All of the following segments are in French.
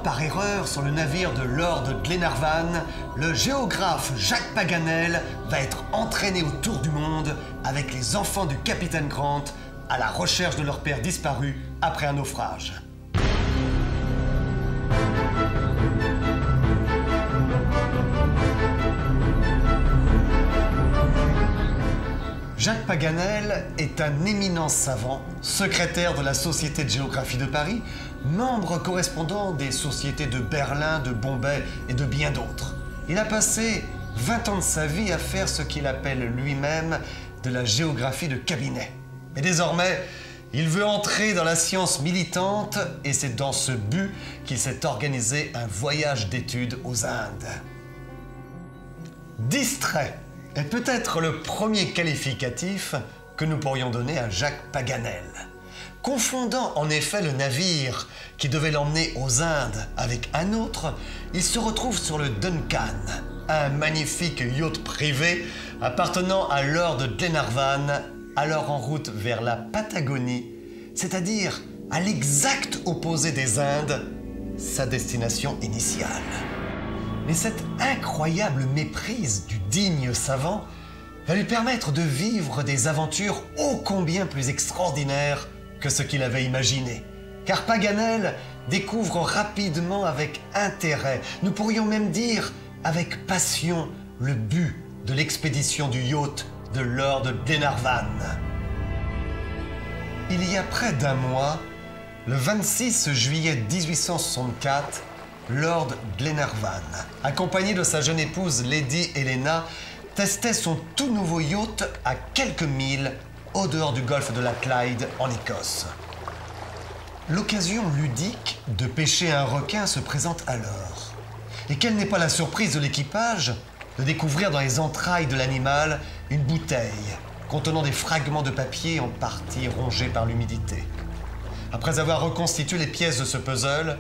par erreur sur le navire de Lord Glenarvan, le géographe Jacques Paganel va être entraîné autour du monde avec les enfants du capitaine Grant à la recherche de leur père disparu après un naufrage. Jacques Paganel est un éminent savant, secrétaire de la Société de géographie de Paris, membre correspondant des sociétés de Berlin, de Bombay et de bien d'autres. Il a passé 20 ans de sa vie à faire ce qu'il appelle lui-même de la géographie de cabinet. Et désormais, il veut entrer dans la science militante et c'est dans ce but qu'il s'est organisé un voyage d'études aux Indes. Distrait est peut-être le premier qualificatif que nous pourrions donner à Jacques Paganel. Confondant en effet le navire qui devait l'emmener aux Indes avec un autre, il se retrouve sur le Duncan, un magnifique yacht privé appartenant à Lord Glenarvan, alors en route vers la Patagonie, c'est-à-dire à l'exact opposé des Indes, sa destination initiale. Mais cette incroyable méprise du digne savant va lui permettre de vivre des aventures ô combien plus extraordinaires que ce qu'il avait imaginé. Car Paganel découvre rapidement avec intérêt, nous pourrions même dire avec passion, le but de l'expédition du yacht de Lord Glenarvan. Il y a près d'un mois, le 26 juillet 1864, Lord Glenarvan, accompagné de sa jeune épouse Lady Helena, testait son tout nouveau yacht à quelques milles au dehors du golfe de la Clyde en Écosse. L'occasion ludique de pêcher un requin se présente alors. Et quelle n'est pas la surprise de l'équipage de découvrir dans les entrailles de l'animal une bouteille contenant des fragments de papier en partie rongés par l'humidité. Après avoir reconstitué les pièces de ce puzzle,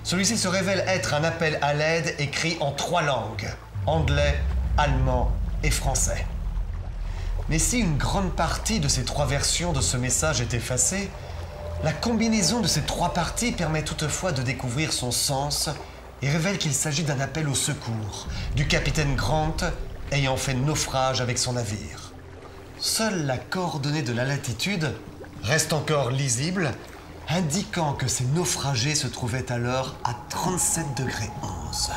celui-ci se révèle être un appel à l'aide écrit en 3 langues, anglais, allemand et français. Mais si une grande partie de ces 3 versions de ce message est effacée, la combinaison de ces 3 parties permet toutefois de découvrir son sens et révèle qu'il s'agit d'un appel au secours du capitaine Grant ayant fait naufrage avec son navire. Seule la coordonnée de la latitude reste encore lisible, indiquant que ces naufragés se trouvaient alors à 37 degrés 11.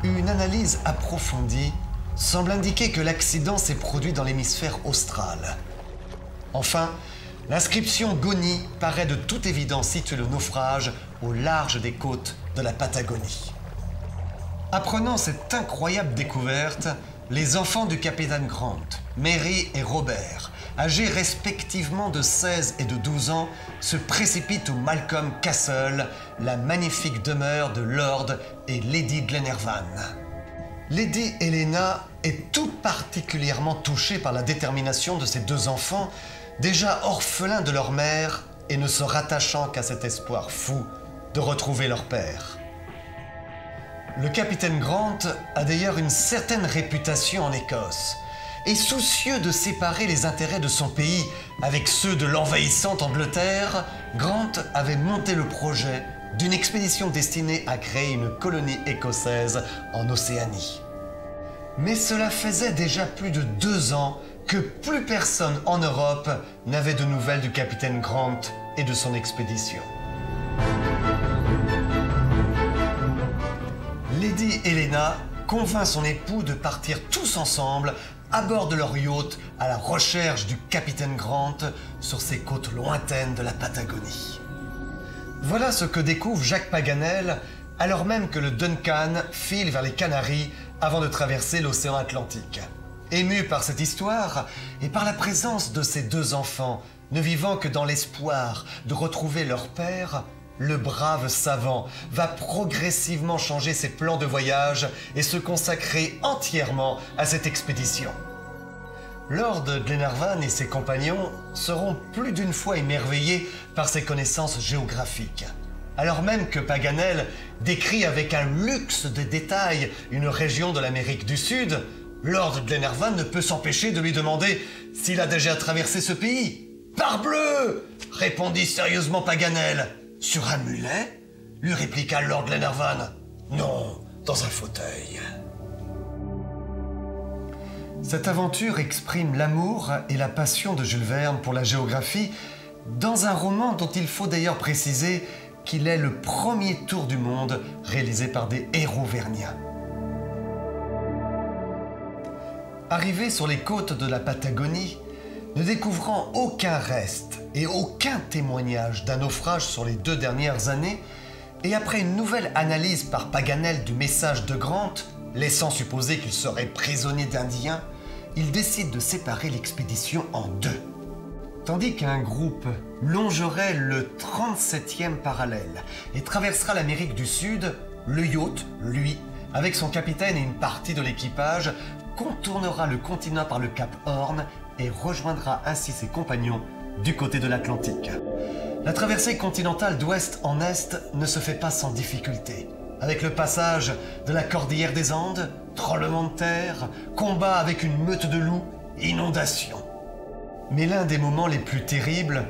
Une analyse approfondie semble indiquer que l'accident s'est produit dans l'hémisphère austral. Enfin, l'inscription Goni paraît de toute évidence situer le naufrage au large des côtes de la Patagonie. Apprenant cette incroyable découverte, les enfants du capitaine Grant, Mary et Robert, âgés respectivement de 16 et de 12 ans, se précipitent au Malcolm Castle, la magnifique demeure de Lord et Lady Glenarvan. Lady Helena est tout particulièrement touchée par la détermination de ses 2 enfants, déjà orphelins de leur mère et ne se rattachant qu'à cet espoir fou de retrouver leur père. Le capitaine Grant a d'ailleurs une certaine réputation en Écosse, et soucieux de séparer les intérêts de son pays avec ceux de l'envahissante Angleterre, Grant avait monté le projet d'une expédition destinée à créer une colonie écossaise en Océanie. Mais cela faisait déjà plus de 2 ans que plus personne en Europe n'avait de nouvelles du capitaine Grant et de son expédition. Lady Helena convainc son époux de partir tous ensemble à bord de leur yacht à la recherche du capitaine Grant sur ces côtes lointaines de la Patagonie. Voilà ce que découvre Jacques Paganel alors même que le Duncan file vers les Canaries avant de traverser l'océan Atlantique. Ému par cette histoire et par la présence de ses 2 enfants, ne vivant que dans l'espoir de retrouver leur père, le brave savant va progressivement changer ses plans de voyage et se consacrer entièrement à cette expédition. Lord Glenarvan et ses compagnons seront plus d'une fois émerveillés par ses connaissances géographiques. Alors même que Paganel décrit avec un luxe de détails une région de l'Amérique du Sud, Lord Glenarvan ne peut s'empêcher de lui demander s'il a déjà traversé ce pays. « Parbleu !» répondit sérieusement Paganel. « Sur un mulet ? lui répliqua Lord Glenarvan. Non, dans un fauteuil. Cette aventure exprime l'amour et la passion de Jules Verne pour la géographie dans un roman dont il faut d'ailleurs préciser qu'il est le premier tour du monde réalisé par des héros verniens. Arrivé sur les côtes de la Patagonie, ne découvrant aucun reste et aucun témoignage d'un naufrage sur les 2 dernières années, et après une nouvelle analyse par Paganel du message de Grant, laissant supposer qu'il serait prisonnier d'Indiens, il décide de séparer l'expédition en 2. Tandis qu'un groupe longerait le 37e parallèle et traversera l'Amérique du Sud, le yacht, lui, avec son capitaine et une partie de l'équipage, contournera le continent par le cap Horn et rejoindra ainsi ses compagnons du côté de l'Atlantique. La traversée continentale d'ouest en est ne se fait pas sans difficulté. Avec le passage de la cordillère des Andes, tremblements de terre, combat avec une meute de loups, inondations. Mais l'un des moments les plus terribles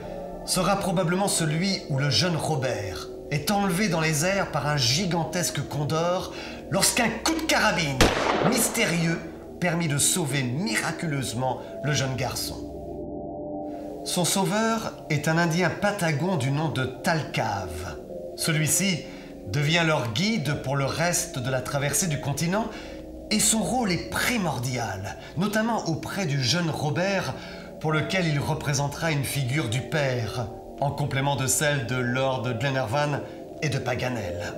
sera probablement celui où le jeune Robert est enlevé dans les airs par un gigantesque condor lorsqu'un coup de carabine mystérieux permit de sauver miraculeusement le jeune garçon. Son sauveur est un Indien patagon du nom de Thalcave. Celui-ci devient leur guide pour le reste de la traversée du continent et son rôle est primordial, notamment auprès du jeune Robert pour lequel il représentera une figure du père, en complément de celle de Lord Glenarvan et de Paganel.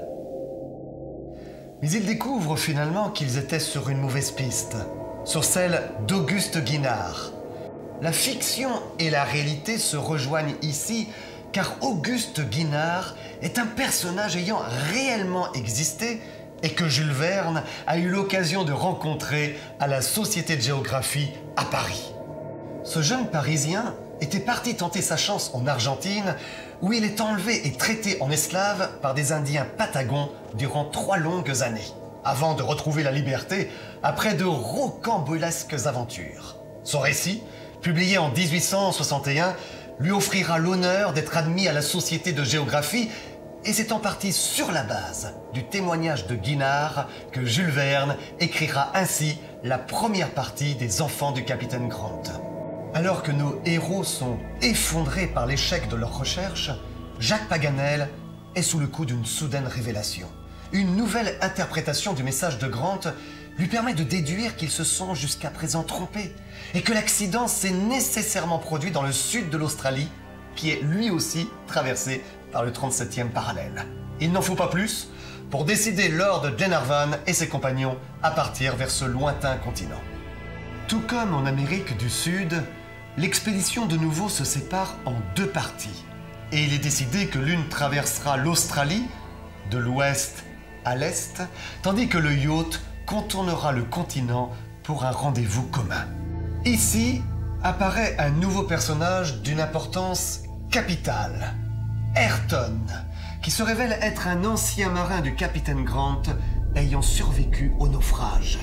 Mais ils découvrent finalement qu'ils étaient sur une mauvaise piste, sur celle d'Auguste Guinard. La fiction et la réalité se rejoignent ici, car Auguste Guinard est un personnage ayant réellement existé et que Jules Verne a eu l'occasion de rencontrer à la Société de géographie à Paris. Ce jeune Parisien était parti tenter sa chance en Argentine, où il est enlevé et traité en esclave par des Indiens patagons durant 3 longues années, avant de retrouver la liberté après de rocambolesques aventures. Son récit, publié en 1861, lui offrira l'honneur d'être admis à la Société de géographie, et c'est en partie sur la base du témoignage de Guinard que Jules Verne écrira ainsi la première partie des Enfants du capitaine Grant. Alors que nos héros sont effondrés par l'échec de leurs recherches, Jacques Paganel est sous le coup d'une soudaine révélation. Une nouvelle interprétation du message de Grant lui permet de déduire qu'ils se sont jusqu'à présent trompés et que l'accident s'est nécessairement produit dans le sud de l'Australie, qui est lui aussi traversé par le 37e parallèle. Il n'en faut pas plus pour décider Lord Glenarvan et ses compagnons à partir vers ce lointain continent. Tout comme en Amérique du Sud, l'expédition de nouveau se sépare en 2 parties. Et il est décidé que l'une traversera l'Australie, de l'ouest à l'est, tandis que le yacht contournera le continent pour un rendez-vous commun. Ici apparaît un nouveau personnage d'une importance capitale, Ayrton, qui se révèle être un ancien marin du capitaine Grant ayant survécu au naufrage.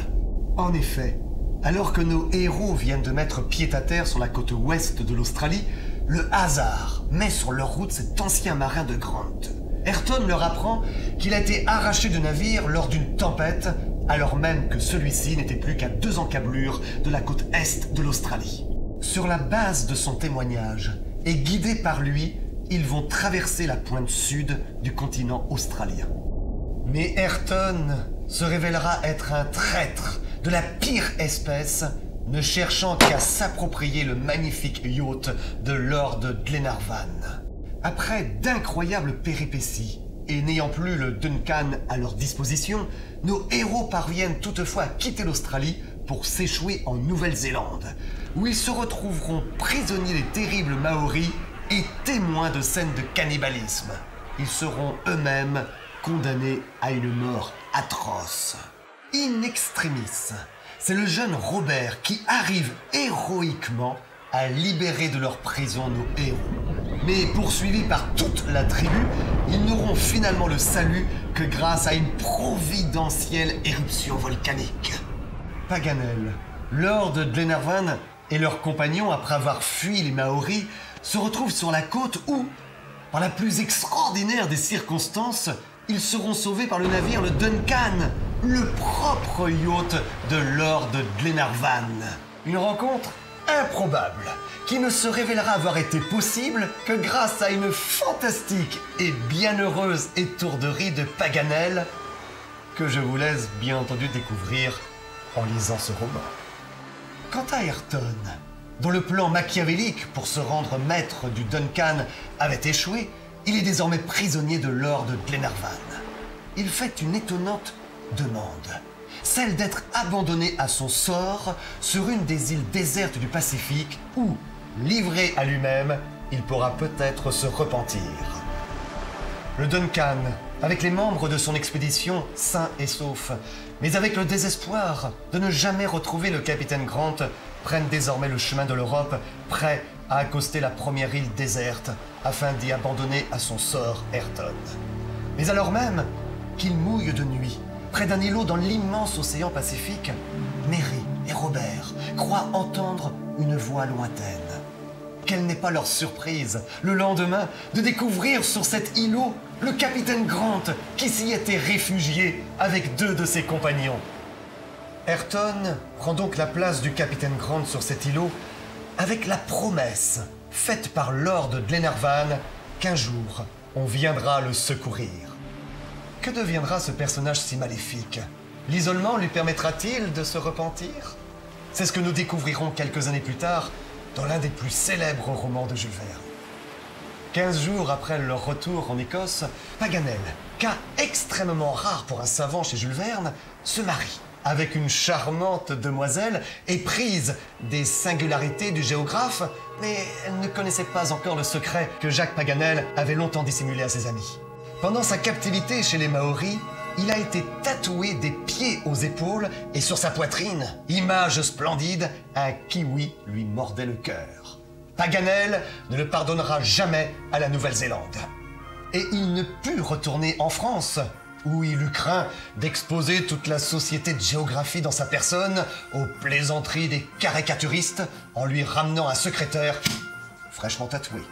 En effet, alors que nos héros viennent de mettre pied à terre sur la côte ouest de l'Australie, le hasard met sur leur route cet ancien marin de Grant. Ayrton leur apprend qu'il a été arraché du navire lors d'une tempête, alors même que celui-ci n'était plus qu'à 2 encablures de la côte est de l'Australie. Sur la base de son témoignage, et guidés par lui, ils vont traverser la pointe sud du continent australien. Mais Ayrton se révélera être un traître de la pire espèce, ne cherchant qu'à s'approprier le magnifique yacht de Lord Glenarvan. Après d'incroyables péripéties, et n'ayant plus le Duncan à leur disposition, nos héros parviennent toutefois à quitter l'Australie pour s'échouer en Nouvelle-Zélande, où ils se retrouveront prisonniers des terribles Maoris et témoins de scènes de cannibalisme. Ils seront eux-mêmes condamnés à une mort atroce. In extremis, c'est le jeune Robert qui arrive héroïquement à libérer de leur prison nos héros. Mais poursuivis par toute la tribu, ils n'auront finalement le salut que grâce à une providentielle éruption volcanique. Paganel, Lord Glenarvan et leurs compagnons, après avoir fui les Maoris, se retrouvent sur la côte où, par la plus extraordinaire des circonstances, ils seront sauvés par le navire le Duncan, le propre yacht de Lord Glenarvan. Une rencontre improbable qui ne se révélera avoir été possible que grâce à une fantastique et bienheureuse étourderie de Paganel que je vous laisse bien entendu découvrir en lisant ce roman. Quant à Ayrton, dont le plan machiavélique pour se rendre maître du Duncan avait échoué, il est désormais prisonnier de Lord Glenarvan. Il fait une étonnante demande, celle d'être abandonné à son sort sur une des îles désertes du Pacifique où, livré à lui-même, il pourra peut-être se repentir. Le Duncan, avec les membres de son expédition sains et saufs, mais avec le désespoir de ne jamais retrouver le capitaine Grant, prennent désormais le chemin de l'Europe, prêts à accoster la première île déserte afin d'y abandonner à son sort Ayrton. Mais alors même qu'il mouille de nuit, près d'un îlot dans l'immense océan Pacifique, Mary et Robert croient entendre une voix lointaine. Quelle n'est pas leur surprise, le lendemain, de découvrir sur cet îlot le capitaine Grant qui s'y était réfugié avec 2 de ses compagnons. Ayrton prend donc la place du capitaine Grant sur cet îlot avec la promesse faite par Lord Glenarvan qu'un jour, on viendra le secourir. Que deviendra ce personnage si maléfique? L'isolement lui permettra-t-il de se repentir? C'est ce que nous découvrirons quelques années plus tard dans l'un des plus célèbres romans de Jules Verne. 15 jours après leur retour en Écosse, Paganel, cas extrêmement rare pour un savant chez Jules Verne, se marie avec une charmante demoiselle éprise des singularités du géographe, mais elle ne connaissait pas encore le secret que Jacques Paganel avait longtemps dissimulé à ses amis. Pendant sa captivité chez les Maoris, il a été tatoué des pieds aux épaules et sur sa poitrine, image splendide, un kiwi lui mordait le cœur. Paganel ne le pardonnera jamais à la Nouvelle-Zélande. Et il ne put retourner en France, où il eut craint d'exposer toute la société de géographie dans sa personne aux plaisanteries des caricaturistes en lui ramenant un secrétaire fraîchement tatoué.